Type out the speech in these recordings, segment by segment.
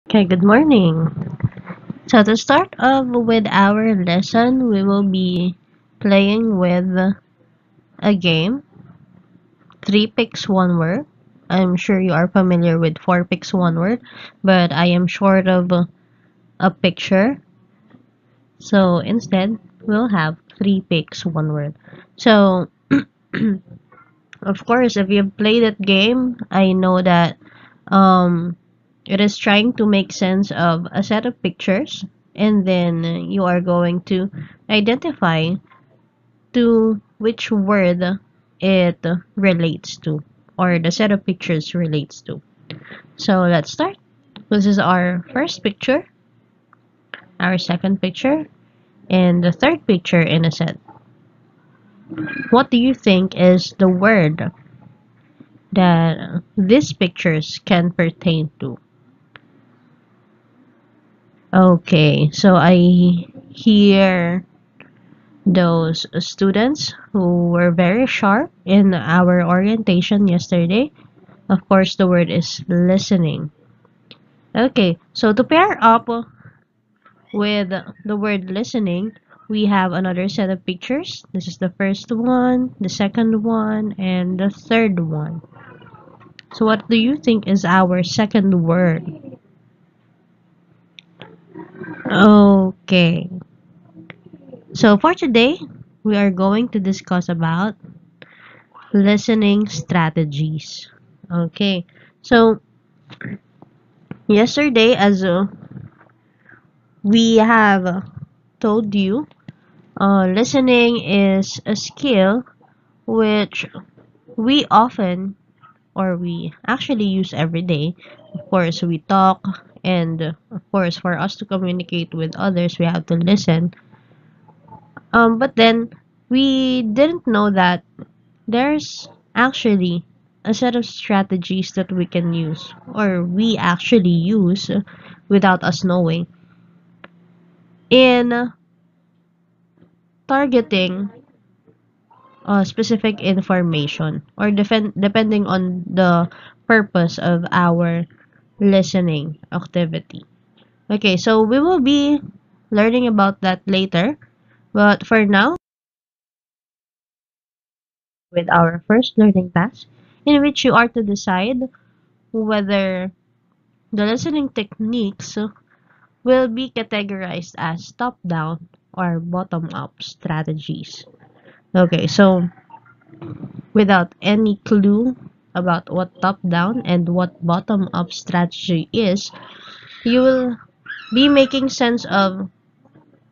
Okay, good morning. So to start off with our lesson, we will be playing with a game, three picks one word. I'm sure you are familiar with four picks one word, but I am short of a picture. So instead, we'll have three picks one word. So of course, if you've played that game, I know that um, it is trying to make sense of a set of pictures, and then you are going to identify to which word it relates to, or the set of pictures relates to. So let's start. This is our first picture, our second picture, and the third picture in a set. What do you think is the word that these pictures can pertain to? Okay, so I hear those students who were very sharp in our orientation yesterday. Of course, the word is listening. Okay, so to pair up with the word listening, we have another set of pictures. This is the first one, the second one, and the third one. So what do you think is our second word? Okay, so for today, we are going to discuss about listening strategies. Okay, so yesterday, as we have told you, listening is a skill which we often or we actually use every day. Of course, we talk, and of course, for us to communicate with others, we have to listen. But then we didn't know that there's actually a set of strategies that we can use, or we actually use without us knowing, in targeting specific information, or depending on the purpose of our listening activity. Okay, so we will be learning about that later, but for now, with our first learning task, in which you are to decide whether the listening techniques will be categorized as top-down or bottom-up strategies. Okay, so without any clue about what top-down and what bottom-up strategy is, you will be making sense of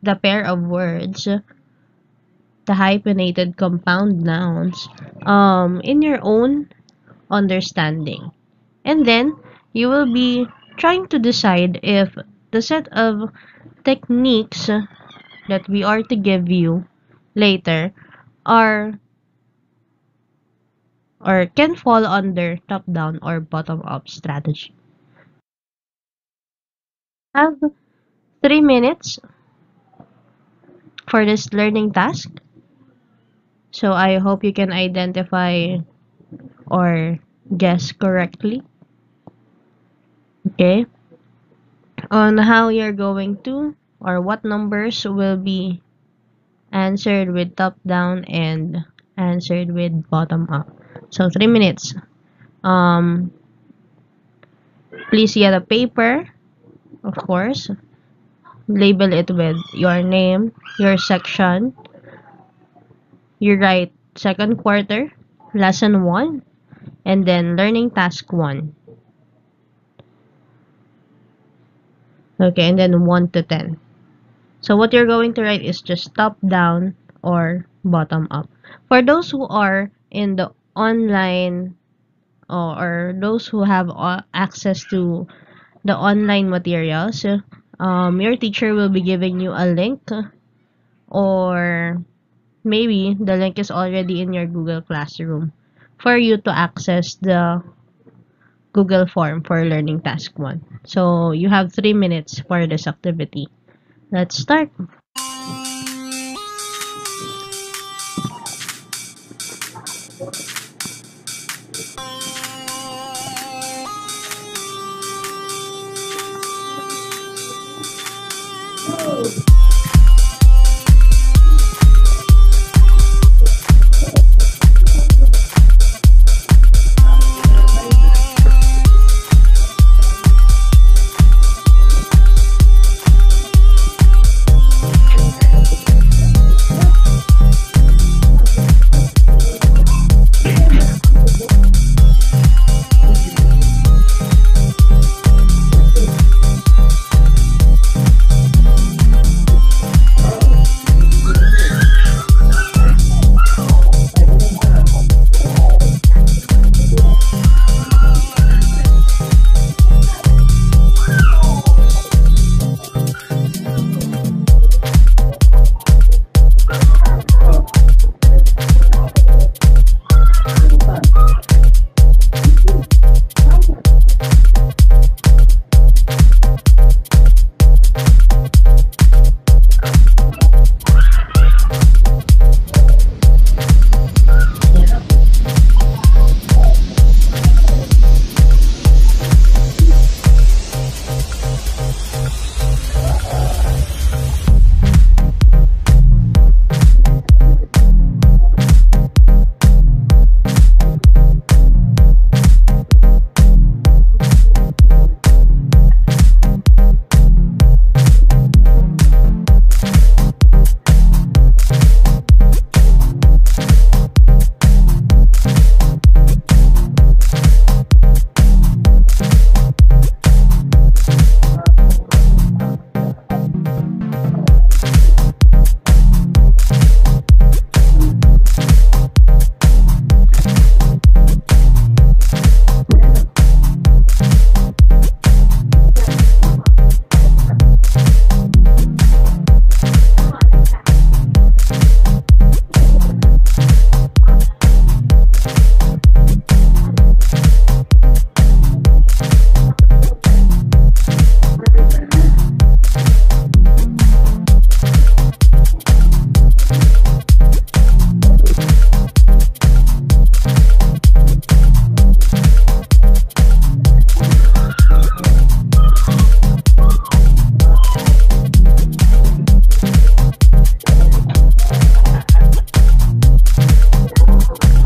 the pair of words, the hyphenated compound nouns, in your own understanding. And then you will be trying to decide if the set of techniques that we are to give you later are or can fall under top-down or bottom-up strategy. Have 3 minutes for this learning task. So I hope you can identify or guess correctly. Okay. On how you're going to or what numbers will be answered with top-down and answered with bottom-up. So 3 minutes. Um, please get a paper, of course. Label it with your name, your section. You write second quarter, lesson 1, and then learning task 1. Okay, and then 1 to 10. So what you're going to write is just top down or bottom up. For those who are in the online or those who have access to the online materials, your teacher will be giving you a link, or maybe the link is already in your Google Classroom for you to access the Google form for learning task 1. So you have 3 minutes for this activity. Let's start.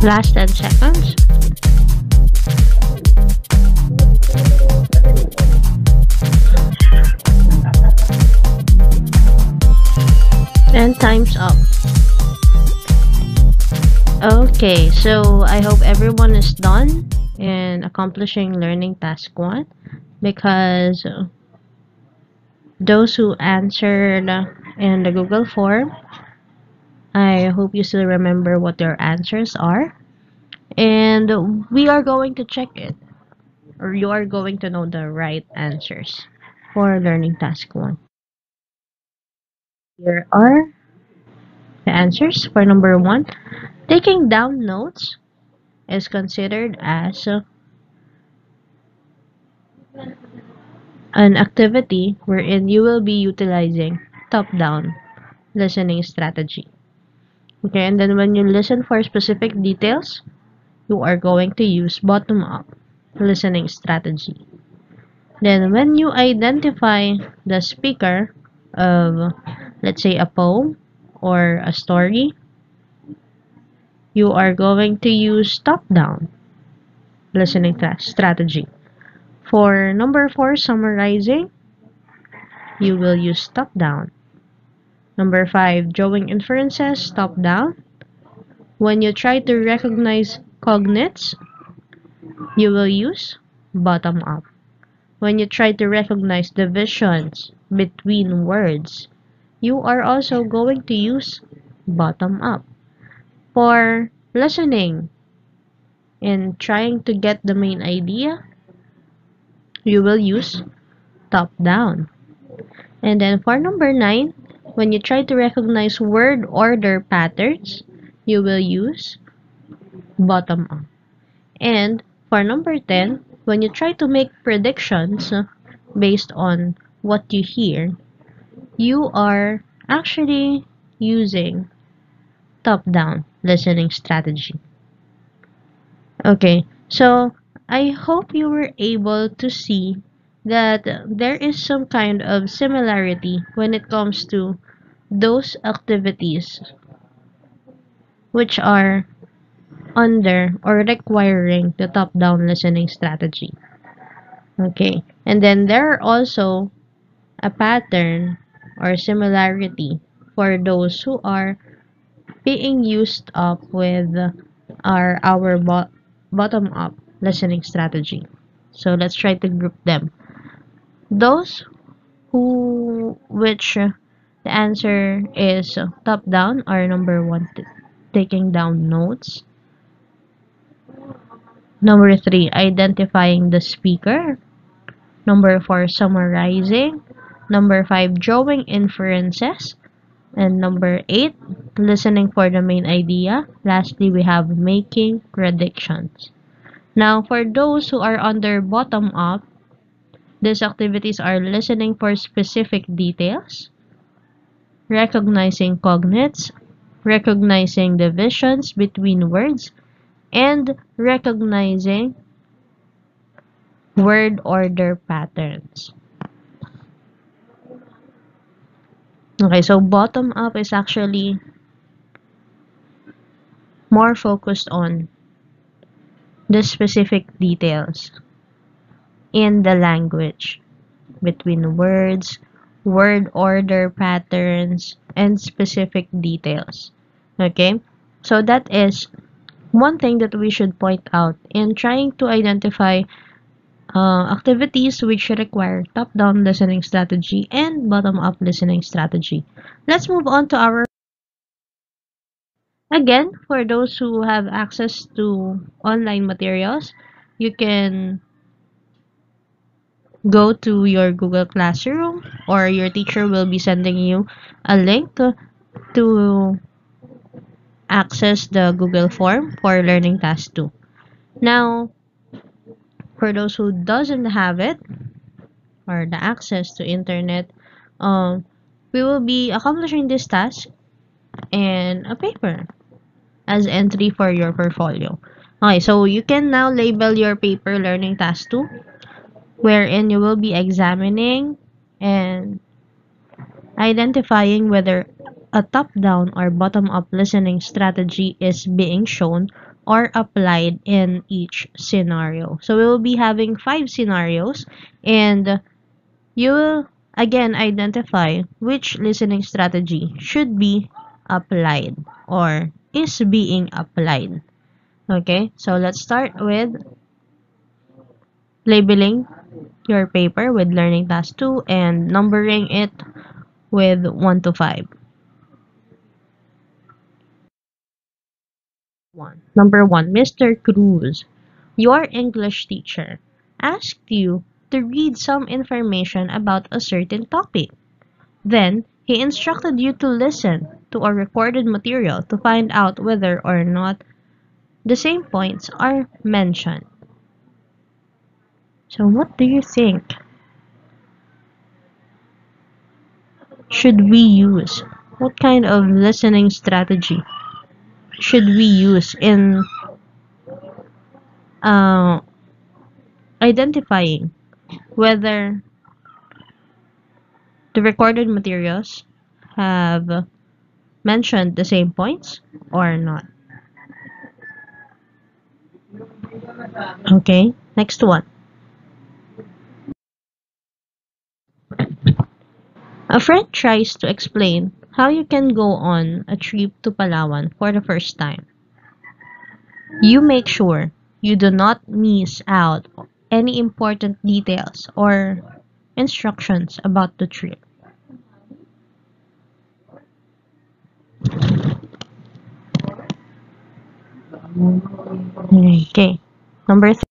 Last 10 seconds. And time's up. Okay, so I hope everyone is done in accomplishing learning task 1, because those who answered in the Google form, I hope you still remember what your answers are, and we are going to check it, or you are going to know the right answers for learning task 1. Here are the answers for number 1. Taking down notes is considered as an activity wherein you will be utilizing top-down listening strategy. Okay, and then when you listen for specific details, you are going to use bottom-up listening strategy. Then when you identify the speaker of, let's say, a poem or a story, you are going to use top-down listening strategy. For number 4, summarizing, you will use top-down. Number 5, drawing inferences, top-down. When you try to recognize cognates, you will use bottom-up. When you try to recognize divisions between words, you are also going to use bottom-up. For listening and trying to get the main idea, you will use top-down. And then for number 9, when you try to recognize word order patterns, you will use bottom-up. And for number 10, when you try to make predictions based on what you hear, you are actually using top-down listening strategy. Okay, so I hope you were able to see that there is some kind of similarity when it comes to those activities which are under or requiring the top-down listening strategy. Okay, and then there are also a pattern or similarity for those who are being used up with our bottom-up listening strategy. So let's try to group them. Those which the answer is top-down are number 1, taking down notes. Number 3, identifying the speaker. Number 4, summarizing. Number 5, drawing inferences. And number 8, listening for the main idea. Lastly, we have making predictions. Now, for those who are under bottom-up, these activities are listening for specific details, recognizing cognates, recognizing divisions between words, and recognizing word order patterns. Okay, so bottom up is actually more focused on the specific details in the language between words, word order patterns, and specific details. Okay, so that is one thing that we should point out in trying to identify activities which require top-down listening strategy and bottom-up listening strategy. Let's move on to our again, for those who have access to online materials, you can go to your Google Classroom, or your teacher will be sending you a link to access the Google form for learning task 2. Now, for those who doesn't have it or the access to internet, um, we will be accomplishing this task in a paper as entry for your portfolio. Okay, so you can now label your paper learning task 2, wherein you will be examining and identifying whether a top-down or bottom-up listening strategy is being shown or applied in each scenario. So we will be having 5 scenarios, and you will again identify which listening strategy should be applied or is being applied. Okay, so let's start with labeling your paper with learning task 2 and numbering it with 1 to 5. 1. Number 1, Mr. Cruz, your English teacher, asked you to read some information about a certain topic. Then, he instructed you to listen to a recorded material to find out whether or not the same points are mentioned. So, what do you think should we use? What kind of listening strategy should we use in uh, identifying whether the recorded materials have mentioned the same points or not? Okay, next one. A friend tries to explain how you can go on a trip to Palawan for the first time. You make sure you do not miss out any important details or instructions about the trip. Okay. Number 3.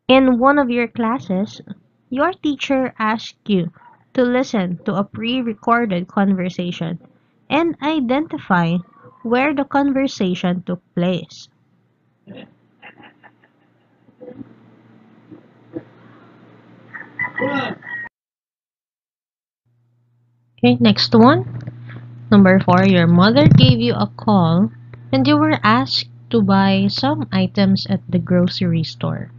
In one of your classes, your teacher asked you to listen to a pre-recorded conversation and identify where the conversation took place. Okay, next one. Number 4, your mother gave you a call and you were asked to buy some items at the grocery store.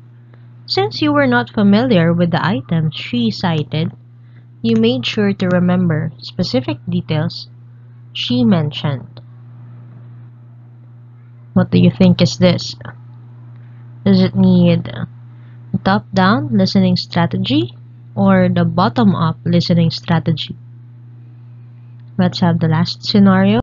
Since you were not familiar with the items she cited, you made sure to remember specific details she mentioned. What do you think is this? Does it need a top-down listening strategy or the bottom-up listening strategy? Let's have the last scenario.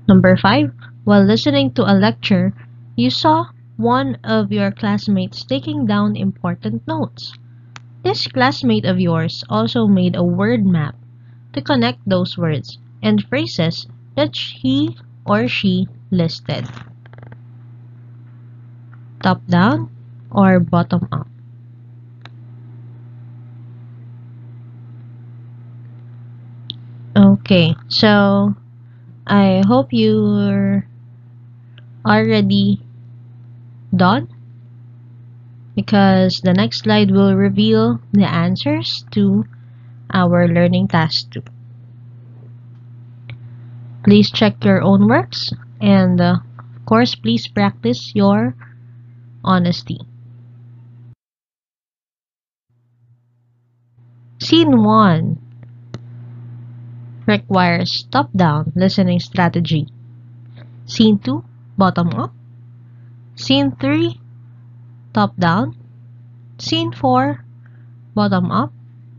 Number 5, while listening to a lecture, you saw one of your classmates taking down important notes. This classmate of yours also made a word map to connect those words and phrases that he or she listed. Top down or bottom up? Okay, so I hope you're already done because the next slide will reveal the answers to our learning task 2. Please check your own works and of course please practice your honesty. Scene 1 requires top-down listening strategy. Scene 2, bottom-up. Scene 3, top-down. Scene 4, bottom-up.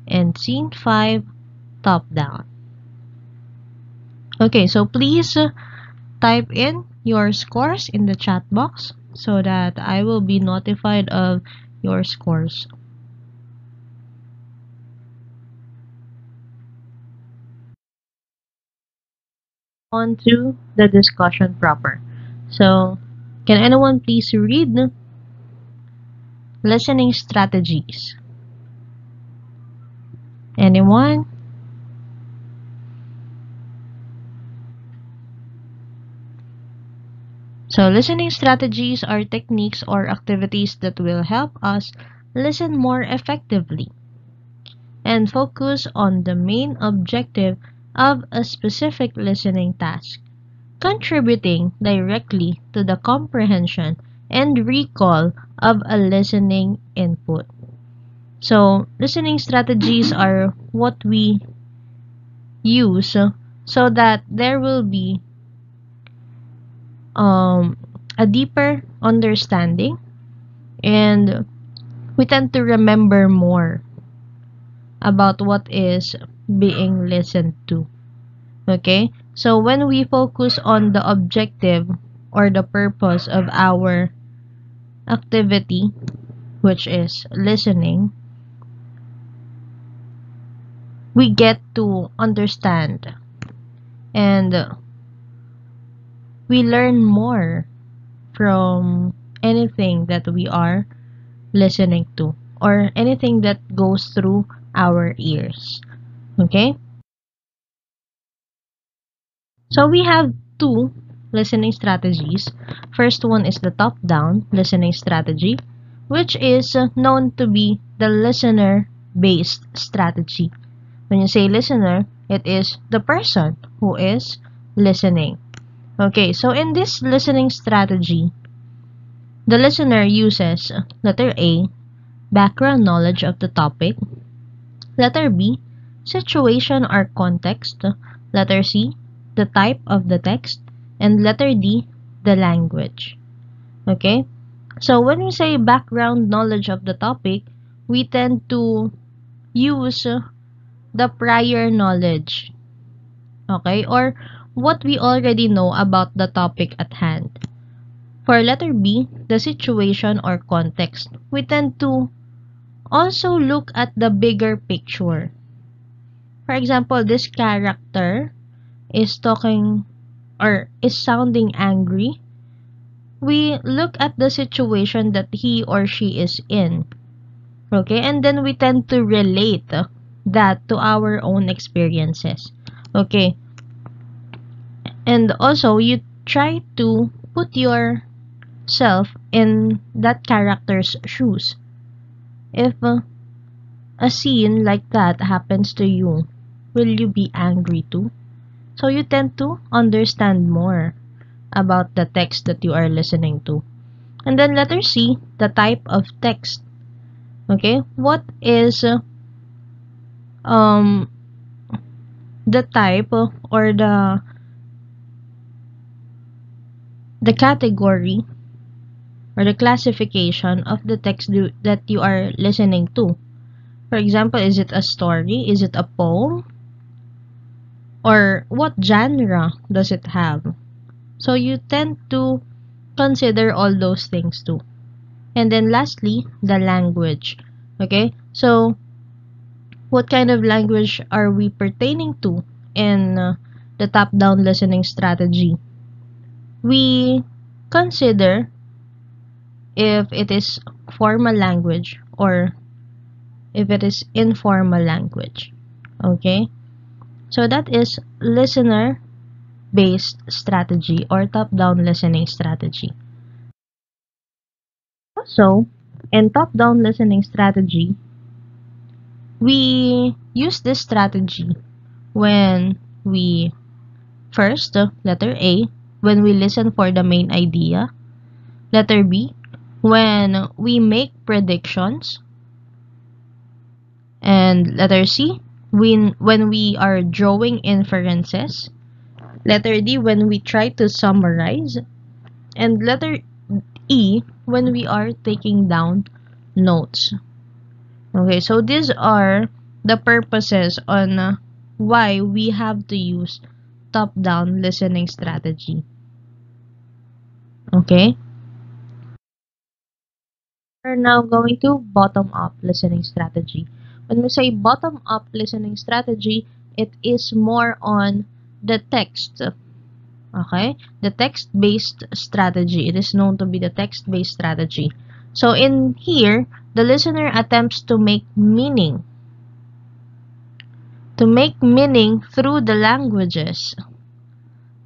And Scene 5, top-down. Okay, so please type in your scores in the chat box so that I will be notified of your scores. On to the discussion proper. So, can anyone please read listening strategies? Anyone? So, listening strategies are techniques or activities that will help us listen more effectively and focus on the main objective of a specific listening task, contributing directly to the comprehension and recall of a listening input. So, listening strategies are what we use so that there will be a deeper understanding, and we tend to remember more about what is being listened to. Okay? So when we focus on the objective or the purpose of our activity, which is listening, we get to understand, and we learn more from anything that we are listening to, or anything that goes through our ears. Okay? So we have two listening strategies. First one is the top-down listening strategy, which is known to be the listener-based strategy. When you say listener, it is the person who is listening. Okay, so in this listening strategy, the listener uses letter A, background knowledge of the topic, letter B, situation or context, letter C, the type of the text, and letter D, the language. Okay? So when we say background knowledge of the topic, we tend to use the prior knowledge. Okay? Or what we already know about the topic at hand. For letter B, the situation or context, we tend to also look at the bigger picture. For example, this character is talking or is sounding angry. We look at the situation that he or she is in. Okay, and then we tend to relate that to our own experiences. Okay, and also you try to put yourself in that character's shoes. If a scene like that happens to you, will you be angry too? So you tend to understand more about the text that you are listening to. And then letter C, the type of text. Okay, what is um the type or the category or the classification of the text that you are listening to? For example, is it a story? Is it a poem? Or what genre does it have? So you tend to consider all those things too. And then lastly, the language. Okay, so what kind of language are we pertaining to in the top-down listening strategy? We consider if it is formal language or if it is informal language. Okay, so that is listener based strategy or top-down listening strategy. Also, in top-down listening strategy, we use this strategy when we first, letter A, when we listen for the main idea, letter B, when we make predictions, and letter C, when we are drawing inferences, letter D, when we try to summarize, and letter E, when we are taking down notes. Okay, so these are the purposes on why we have to use top-down listening strategy. Okay, we're now going to bottom-up listening strategy. When we say bottom-up listening strategy, it is more on the text. Okay, the text-based strategy. It is known to be the text-based strategy. So in here, the listener attempts to make meaning through the languages,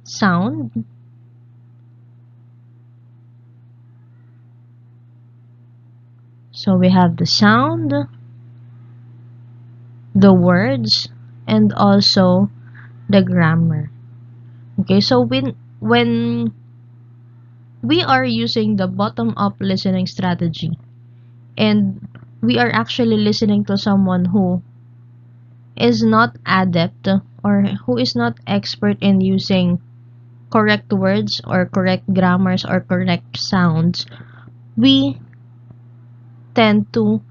sound, so we have the sound, the words, and also the grammar. Okay, so when we are using the bottom-up listening strategy and we are actually listening to someone who is not adept or who is not expert in using correct words or correct grammars or correct sounds, we tend to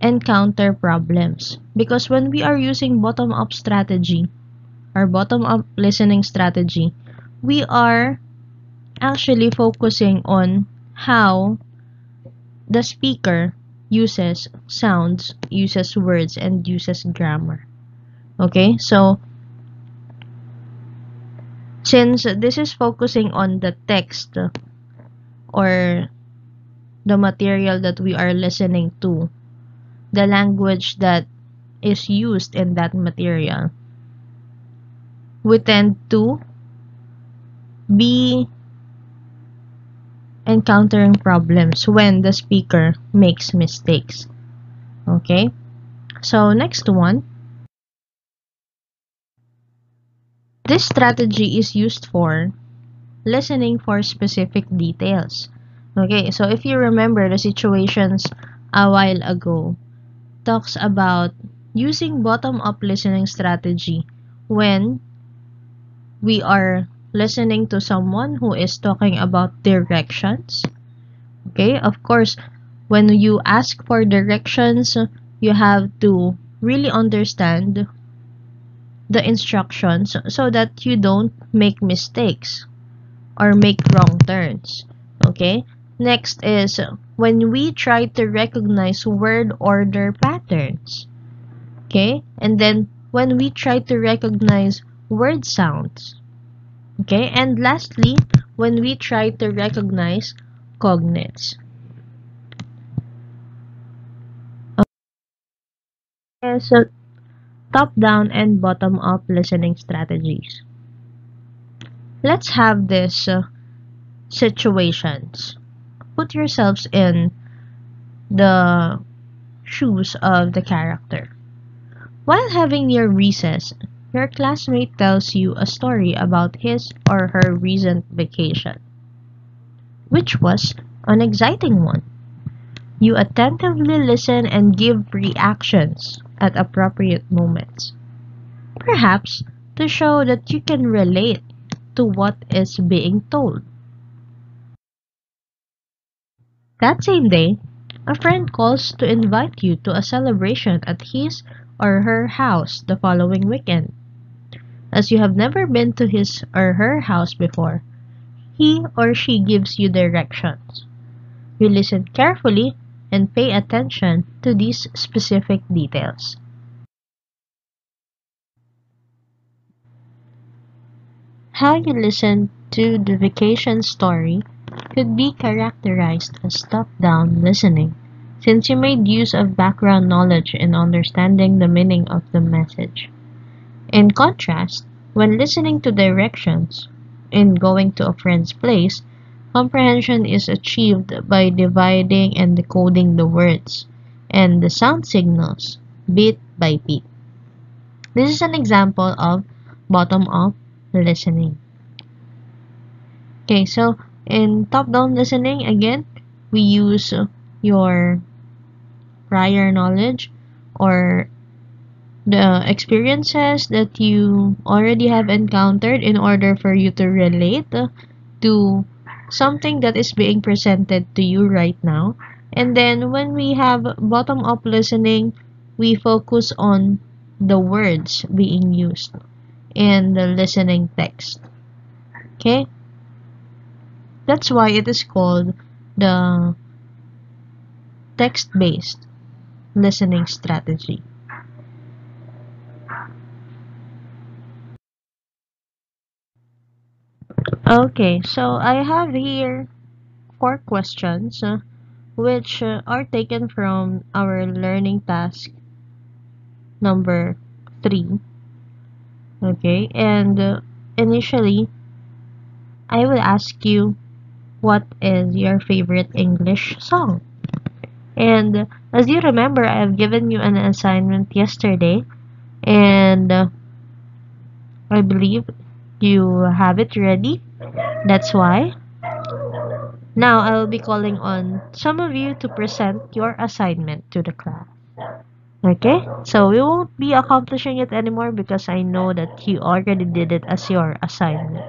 encounter problems. Because when we are using bottom-up strategy or bottom-up listening strategy, we are actually focusing on how the speaker uses sounds, uses words, and uses grammar. Okay, so since this is focusing on the text or the material that we are listening to, the language that is used in that material, we tend to be encountering problems when the speaker makes mistakes. Okay, so next one. This strategy is used for listening for specific details. Okay, so if you remember the situations a while ago, talks about using bottom-up listening strategy when we are listening to someone who is talking about directions. Okay, of course, when you ask for directions, you have to really understand the instructions so that you don't make mistakes or make wrong turns. Okay? Next is when we try to recognize word order patterns. Okay? And then when we try to recognize word sounds. Okay? And lastly, when we try to recognize cognates. Okay, so top-down and bottom-up listening strategies. Let's have this situations. Put yourselves in the shoes of the character. While having your recess, your classmate tells you a story about his or her recent vacation, which was an exciting one. You attentively listen and give reactions at appropriate moments, perhaps to show that you can relate to what is being told. That same day, a friend calls to invite you to a celebration at his or her house the following weekend. As you have never been to his or her house before, he or she gives you directions. You listen carefully and pay attention to these specific details. How you listen to the vacation story could be characterized as top-down listening, since you made use of background knowledge in understanding the meaning of the message. In contrast, when listening to directions in going to a friend's place, comprehension is achieved by dividing and decoding the words and the sound signals bit by bit. This is an example of bottom-up listening. Okay, so in top-down listening, again, we use your prior knowledge or the experiences that you already have encountered in order for you to relate to something that is being presented to you right now. And then when we have bottom-up listening, we focus on the words being used in the listening text. Okay? That's why it is called the text-based listening strategy. Okay, so I have here four questions which are taken from our learning task number 3. Okay, and initially, I will ask you what is your favorite English song? And as you remember, I have given you an assignment yesterday, and I believe you have it ready. That's why now I will be calling on some of you to present your assignment to the class. Okay, so we won't be accomplishing it anymore because I know that you already did it as your assignment.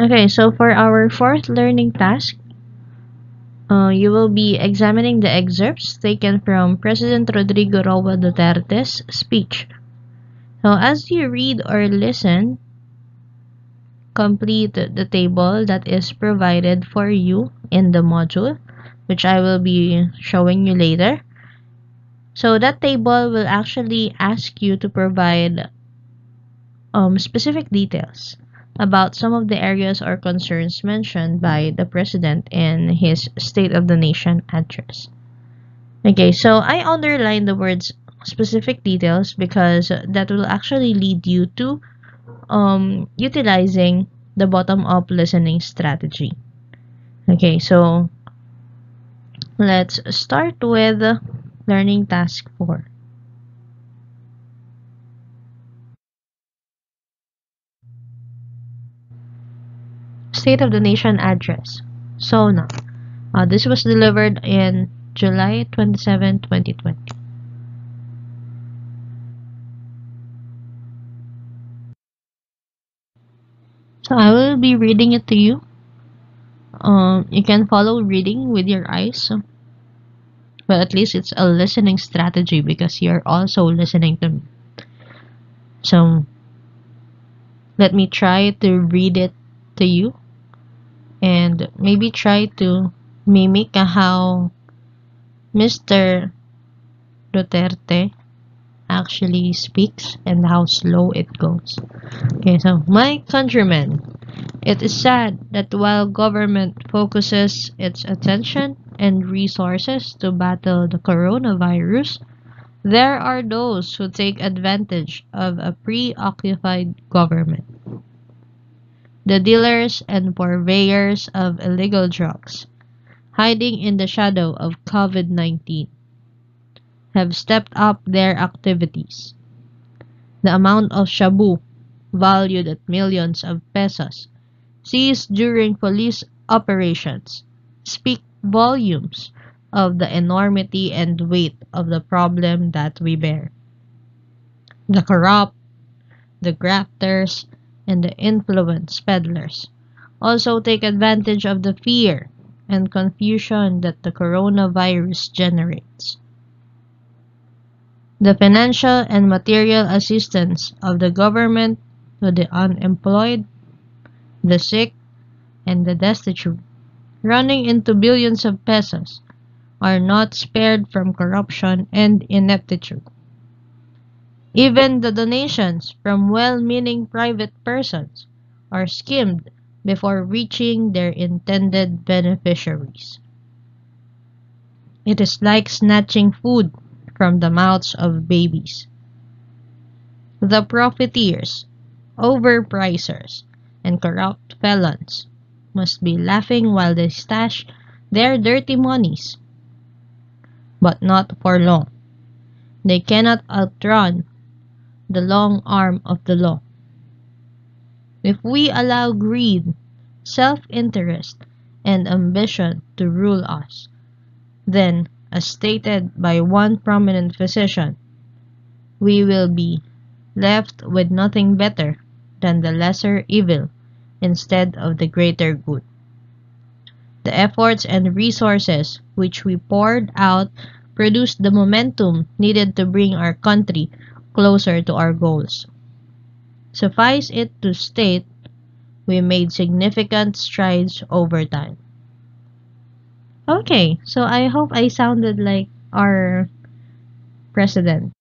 Okay, so for our fourth learning task, you will be examining the excerpts taken from President Rodrigo Roa Duterte's speech. So as you read or listen, complete the table that is provided for you in the module, which I will be showing you later. So that table will actually ask you to provide specific details about some of the areas or concerns mentioned by the President in his State of the Nation address. Okay, so I underline the words specific details because that will actually lead you to utilizing the bottom-up listening strategy. Okay, so let's start with learning task 4. State of the Nation address. SONA. This was delivered in July 27, 2020. So I will be reading it to you. You can follow reading with your eyes, but at least it's a listening strategy because you're also listening to me. So let me try to read it to you and maybe try to mimic how Mr. Duterte actually speaks and how slow it goes. Okay, so my countrymen, it is sad that while government focuses its attention and resources to battle the coronavirus, there are those who take advantage of a preoccupied government. The dealers and purveyors of illegal drugs, hiding in the shadow of COVID-19, have stepped up their activities. The amount of shabu, valued at millions of pesos, seized during police operations, speak volumes of the enormity and weight of the problem that we bear. The corrupt, the grafters, and the influence peddlers also take advantage of the fear and confusion that the coronavirus generates. The financial and material assistance of the government to the unemployed, the sick, and the destitute, running into billions of pesos, are not spared from corruption and ineptitude. Even the donations from well-meaning private persons are skimmed before reaching their intended beneficiaries. It is like snatching food from the mouths of babies. The profiteers, overpricers, and corrupt felons must be laughing while they stash their dirty monies, but not for long. They cannot outrun the long arm of the law. If we allow greed, self-interest, and ambition to rule us, then, as stated by one prominent physician, we will be left with nothing better than the lesser evil instead of the greater good. The efforts and resources which we poured out produced the momentum needed to bring our country closer to our goals. Suffice it to state, we made significant strides over time. Okay, so I hope I sounded like our president.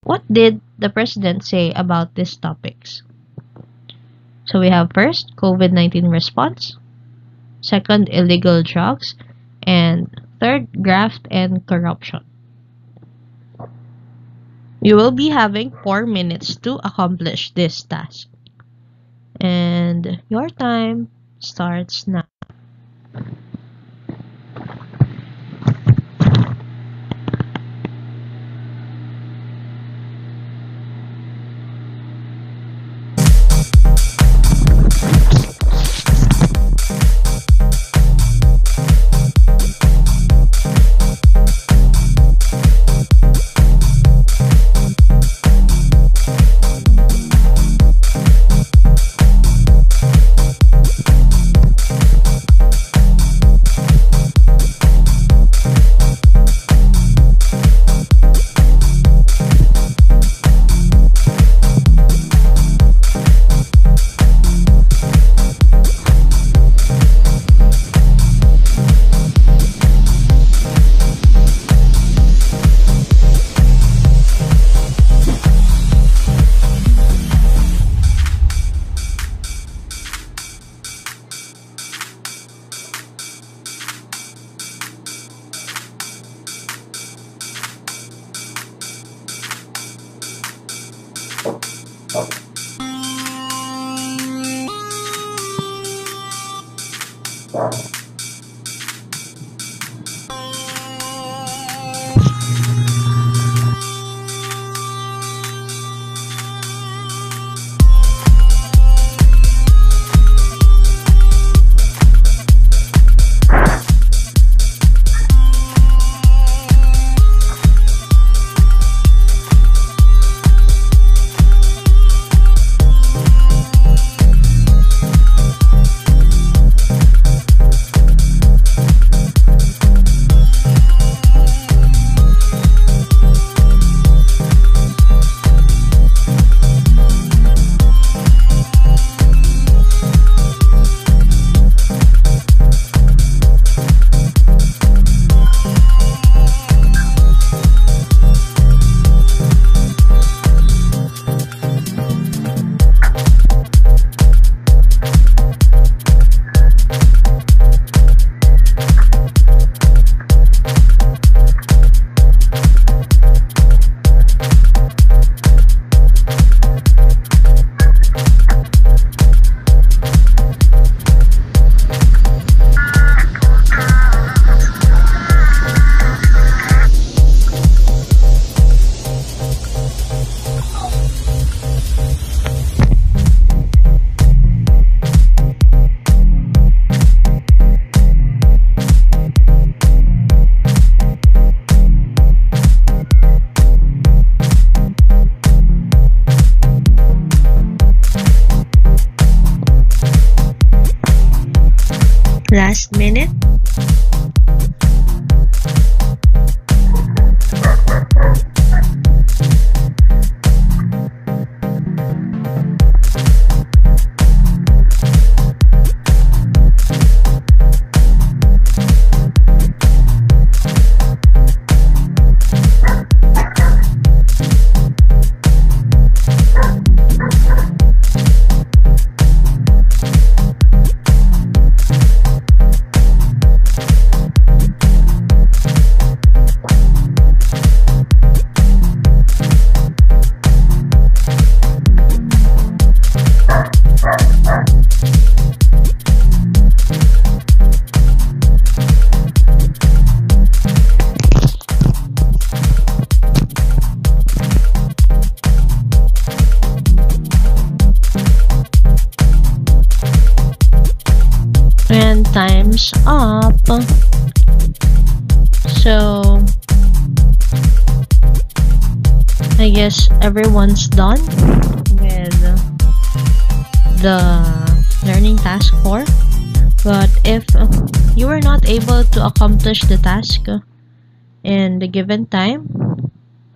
What did the president say about these topics? So we have first, COVID-19 response, second, illegal drugs, and third, graft and corruption. You will be having 4 minutes to accomplish this task. And your time starts now. Last minute. And time's up. So I guess everyone's done with the learning task 4. But if you were not able to accomplish the task in the given time,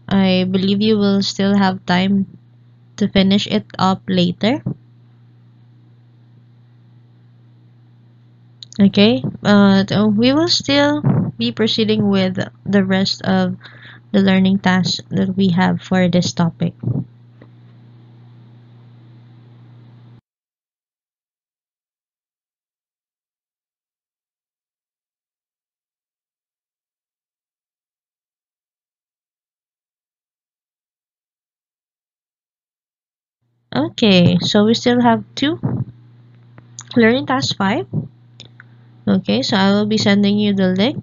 I believe you will still have time to finish it up later. Okay, but we will still be proceeding with the rest of the learning tasks that we have for this topic. Okay, so we still have two. Learning task 5. Okay, so I will be sending you the link,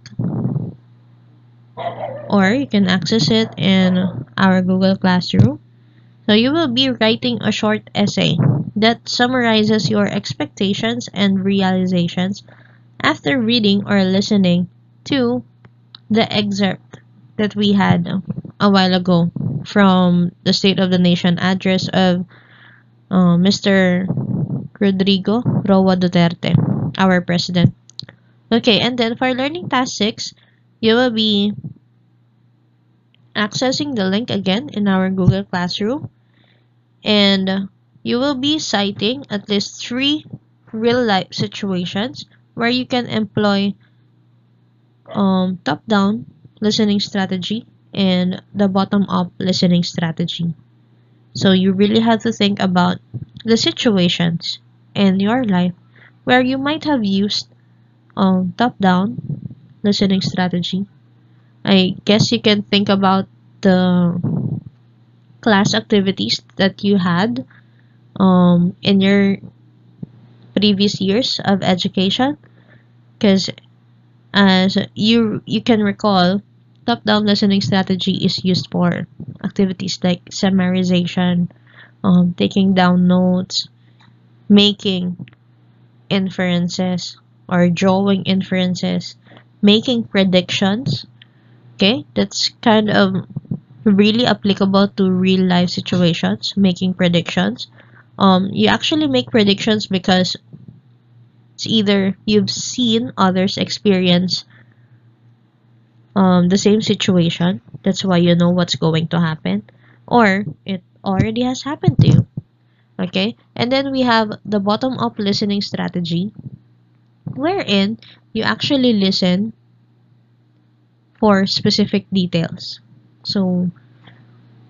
or you can access it in our Google Classroom. So you will be writing a short essay that summarizes your expectations and realizations after reading or listening to the excerpt that we had a while ago from the State of the Nation address of Mr. Rodrigo Roa Duterte, our president. Okay, and then for learning task 6, you will be accessing the link again in our Google Classroom, and you will be citing at least 3 real-life situations where you can employ top-down listening strategy and the bottom-up listening strategy. So you really have to think about the situations in your life where you might have used top-down listening strategy. I guess you can think about the class activities that you had in your previous years of education, because as you can recall, top-down listening strategy is used for activities like summarization, taking down notes, making inferences or drawing inferences, making predictions. Okay, that's kind of really applicable to real life situations, making predictions. You actually make predictions because it's either you've seen others experience the same situation, that's why you know what's going to happen, or it already has happened to you. Okay, and then we have the bottom up listening strategy, wherein you actually listen for specific details. So,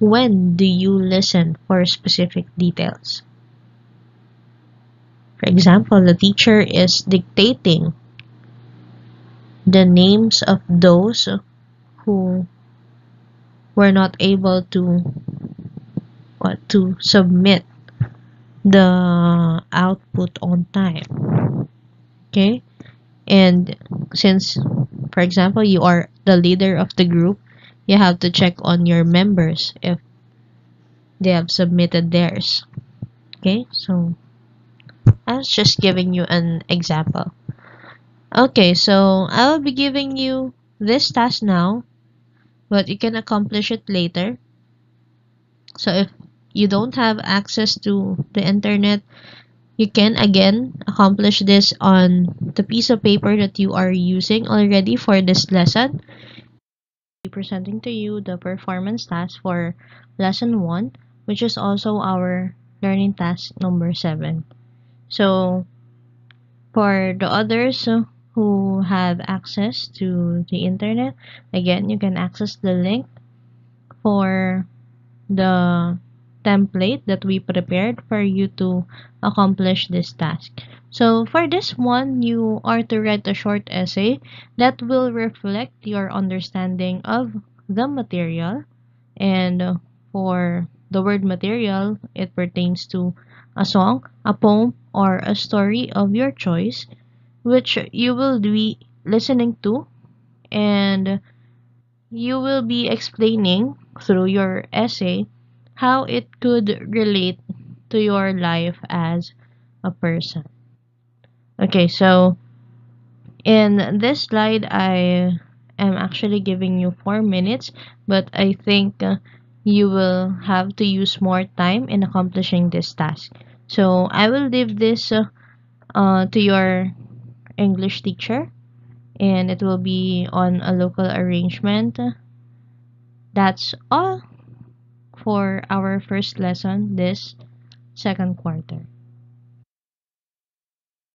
when do you listen for specific details? For example, the teacher is dictating the names of those who were not able to submit the output on time. Okay, and since, for example, you are the leader of the group, you have to check on your members if they have submitted theirs. Okay, so I was just giving you an example. Okay, so I will be giving you this task now, but you can accomplish it later. So if you don't have access to the internet, you can again accomplish this on the piece of paper that you are using already for this lesson. I'll be presenting to you the performance task for lesson 1, which is also our learning task number 7. So for the others who have access to the internet, again, you can access the link for the template that we prepared for you to accomplish this task. So for this one, you are to write a short essay that will reflect your understanding of the material. And for the word material, it pertains to a song, a poem, or a story of your choice, which you will be listening to, and you will be explaining through your essay how it could relate to your life as a person. Okay, so in this slide, I am actually giving you 4 minutes, but I think you will have to use more time in accomplishing this task. So I will leave this to your English teacher, and it will be on a local arrangement. That's all for our first lesson this second quarter.